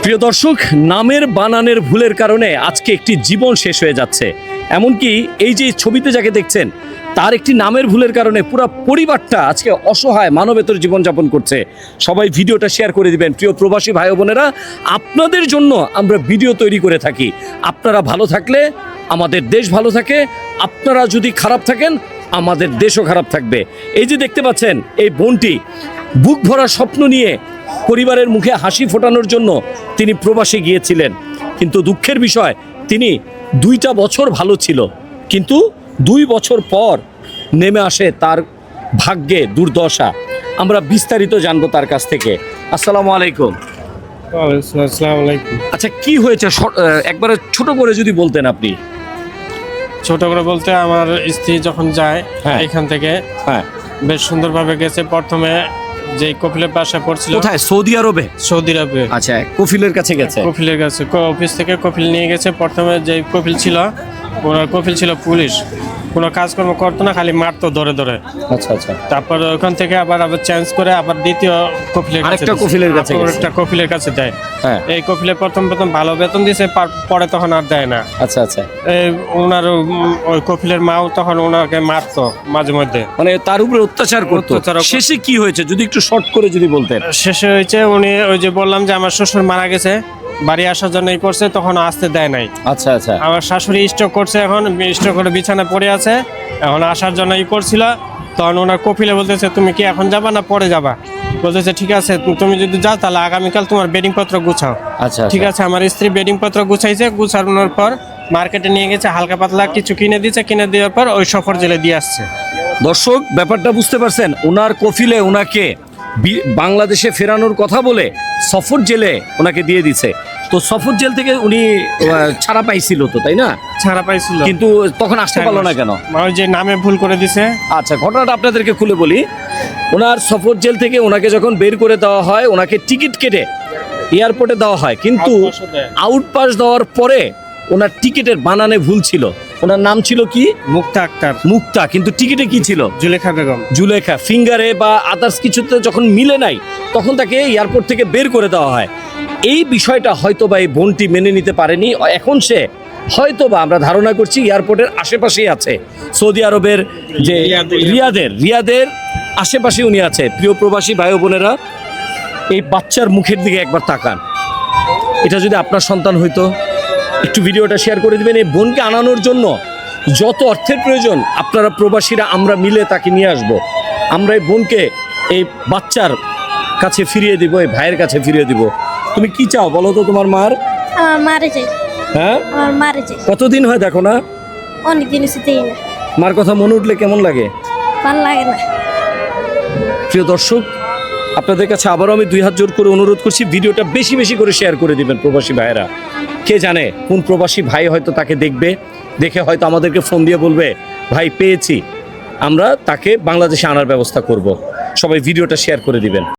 প্রিয় দর্শক, নামের বানানের ভুলের কারণে আজকে একটি জীবন শেষ হয়ে যাচ্ছে। এমনকি এই যে ছবিতে যাকে দেখছেন তার একটি নামের ভুলের কারণে পুরো পরিবারটা আজকে অসহায় মানবেতর জীবনযাপন করছে। সবাই ভিডিওটা শেয়ার করে দিবেন। প্রিয় প্রবাসী ভাই বোনেরা, আপনাদের জন্য আমরা ভিডিও তৈরি করে থাকি। আপনারা ভালো থাকলে আমাদের দেশ ভালো থাকে, আপনারা যদি খারাপ থাকেন আমাদের দেশও খারাপ থাকবে। এই যে দেখতে পাচ্ছেন এই বোনটি বুক ভরা স্বপ্ন নিয়ে পরিবারের মুখে হাসি ফোটানোর জন্য তিনি প্রবাসে গিয়েছিলেন, কিন্তু দুঃখের বিষয় তিনি 2টা বছর ভালো ছিল, কিন্তু 2 বছর পর নেমে আসে তার ভাগ্যে দুর্দশা। আমরা বিস্তারিত জানবো তার কাছ থেকে। আসসালামু আলাইকুম। আসসালামু আলাইকুম। আচ্ছা, কি হয়েছে একবারে ছোট করে যদি বলতেন আপনি। ছোট করে বলতে, আমার স্ত্রী যখন যায় হ্যাঁ। এখান থেকে হ্যাঁ, বেশ সুন্দরভাবে গেছে। প্রথমে যে কপিলের পাশে পড়ছিল কোথায়? সৌদি আরবে? সৌদি আরবে। আচ্ছা, কফিলের কাছে গেছে। কপিলের কাছে অফিস থেকে কপিল নিয়ে গেছে। প্রথমে যে কপিল ছিল, ওনার কপিল ছিল পুলিশ, কোনো কাজকর্ম করতো না, খালি মারতো ধরে ধরে। আচ্ছা আচ্ছা। তারপর ওখান থেকে আবার চেঞ্জ করে আবার দ্বিতীয় কপিলের কাছে আরেকটা কপিলের কাছে গেছে। একটা কপিলের কাছে দেয়। হ্যাঁ। এই কপিলে প্রথম ভালো বেতন দিয়েছে, পরে তখন আর দেয় না। আচ্ছা আচ্ছা। ওনার ওই কপিলের মাও তখন ওনাকে মারতো মাঝে মধ্যে, মানে তার উপরে অত্যাচার করতো। শেষে কি হয়েছে যদি একটু শর্ট করে যদি বলতেন। শেষে হয়েছে উনি ওই যে বললাম যে আমার শ্বশুর মারা গেছে, বাড়ি আসার জন্য করছে, তখন আসতে দেয় নাই। আচ্ছা আচ্ছা। আমার শাশুড়ি স্ট্রোক করছে, এখন স্ট্রোক করে বিছানায় পড়ে আছে, এখন আসার জন্য করছিল। তখন ওনার কপিলে বলতেছে তুমি কি এখন যাবা না পরে যাবা? বলতেছে ঠিক আছে, তুমি যদি যাও তাহলে আগামীকাল তোমার বেডিং পত্র গুছাও। আচ্ছা ঠিক আছে। আমার স্ত্রী বেডিং পত্র গুছাইছে, গুছানোর পর মার্কেটে নিয়ে গেছে, হালকা পাতলা কিছু কিনে দিয়েছে, কিনে দেওয়ার পর ওই সফর জেলে দিয়ে আসছে। দর্শক, ব্যাপারটা বুঝতে পারছেন? ওনার কফিলে ওনাকে বাংলাদেশে ফেরানোর কথা বলে সফর জেলে ওনাকে দিয়ে দিছে। তো সফর জেল থেকে উনি ছাড়া পাইছিল তো, তাই না? ছাড়া পাইছিল, কিন্তু তখন আসতে পারলো না কেন? ওই যে নামে ভুল করে দিছে। আচ্ছা, ঘটনাটা আপনাদেরকে খুলে বলি। ওনার সফর জেল থেকে ওনাকে যখন বের করে দেওয়া হয়, ওনাকে টিকিট কেটে এয়ারপোর্টে দেওয়া হয়, কিন্তু আউটপাস দেওয়ার পরে ওনার টিকিটের বানানে ভুল ছিল। ওনার নাম ছিল কি? মুক্তা আক্তার। মুক্তা, কিন্তু টিকিটে কি ছিল? জুলেখা বেগম। জুলেখা। ফিঙ্গারে বা আদার্স কিছুতে যখন মিলে নাই, তখন তাকে এয়ারপোর্ট থেকে বের করে দেওয়া হয়। এই বিষয়টা হয়তো বা এই বোনটি মেনে নিতে পারেনি। এখন সে হয়তো বা, আমরা ধারণা করছি, এয়ারপোর্টের আশেপাশেই আছে, সৌদি আরবের যে রিয়াদের আশেপাশে উনি আছে। প্রিয় প্রবাসী ভাই বোনেরা, এই বাচ্চার মুখের দিকে একবার তাকান। এটা যদি আপনার সন্তান হইতো, একটু ভিডিওটা শেয়ার করে দিবেন। এই বোনকে আনানোর জন্য যত অর্থের প্রয়োজন আপনারা প্রবাসীরা আমরা মিলে তাকে নিয়ে আসব। আমরা এই বোনকে এই বাচ্চার কাছে ফিরিয়ে দিব, এই ভাইয়ের কাছে ফিরিয়ে দিব। তুমি কি চাও বলো তো? তোমার মার? আমার মারে যাই। হ্যাঁ, আমার মারে যাই। কতদিন হয় দেখো না? অনেকদিন হচ্ছে দেই না। মার কথা মনে উঠলে কেমন লাগে? ভালো লাগে না। প্রিয় দর্শক, আপনাদের কাছে আবারও আমি 2 হাত জোর করে অনুরোধ করছি, ভিডিওটা বেশি বেশি করে শেয়ার করে দিবেন প্রবাসী ভাইয়েরা। কে জানে কোন প্রবাসী ভাই হয়তো তাকে দেখবে, দেখে হয়তো আমাদেরকে ফোন দিয়ে বলবে ভাই পেয়েছি, আমরা তাকে বাংলাদেশে আনার ব্যবস্থা করব। সবাই ভিডিওটা শেয়ার করে দিবেন।